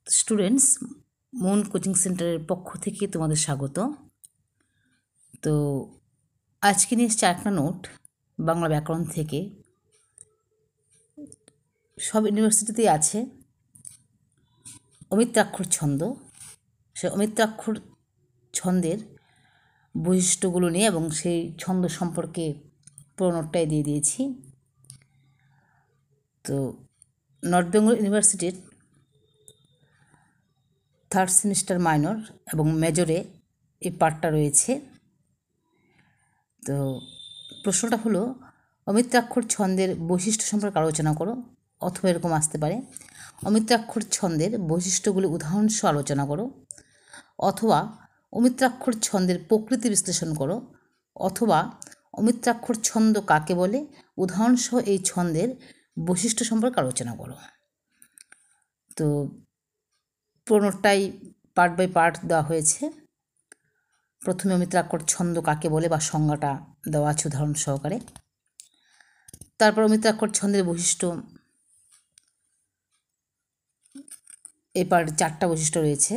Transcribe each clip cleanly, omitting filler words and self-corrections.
Students, মন coaching সেন্টারের পক্ষ থেকে তোমাদের স্বাগত। তো আজকে নিয়ে এসেছি একটা নোট বাংলা ব্যাকরণ থেকে। সব ইউনিভার্সিটিতেই আছে অমিত্রাক্ষর ছন্দ। সে অমিত্রাক্ষর ছন্দের বৈশিষ্ট্যগুলো নিয়ে এবং সেই ছন্দ সম্পর্কে পুরো নোটটাই দিয়ে দিয়েছি। তো নর্থ বেঙ্গল ইউনিভার্সিটির 3rd সেমিস্টার মাইনর এবং মেজরে এই পার্টটা রয়েছে। তো প্রশ্নটা হলো, অমিত্রাক্ষর ছন্দের বৈশিষ্ট্য সম্পর্কে আলোচনা করো, অথবা এরকম আসতে পারে, অমিত্রাক্ষর ছন্দের বৈশিষ্ট্যগুলি উদাহরণসহ আলোচনা করো, অথবা অমিত্রাক্ষর ছন্দের প্রকৃতি বিশ্লেষণ করো, অথবা অমিত্রাক্ষর ছন্দ কাকে বলে, উদাহরণসহ এই ছন্দের বৈশিষ্ট্য সম্পর্কে আলোচনা করো। তো পুরোনোটাই পার্ট বাই পার্ট দেওয়া হয়েছে। প্রথমে অমিত্রাক্ষর ছন্দ কাকে বলে বা সংজ্ঞাটা দেওয়া আছে উদাহরণ সহকারে। তারপর অমিত্রাক্ষর ছন্দের বৈশিষ্ট্য, এই পার্ট 4টা বৈশিষ্ট্য রয়েছে,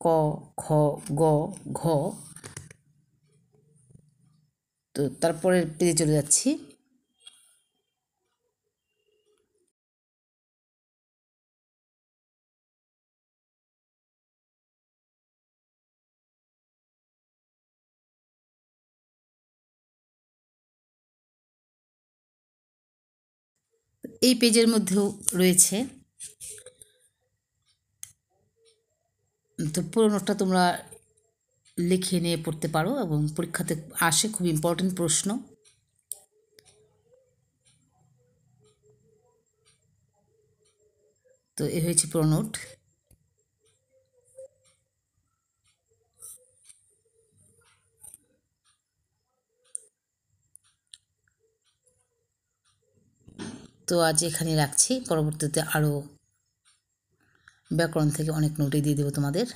ক, খ, গ, ঘ। তো তারপরের পেজে চলে যাচ্ছি। এই পেজের মধ্যেও রয়েছে। তো পুরো নোটটা তোমরা লিখে নিয়ে পড়তে পারো এবং পরীক্ষাতে আসে, খুব ইম্পর্টেন্ট প্রশ্ন। তো এ হয়েছে পুরো নোট। তো আজ এখানে রাখছি, পরবর্তীতে আরও ব্যাকরণ থেকে অনেক নোটই দিয়ে দেবো তোমাদের।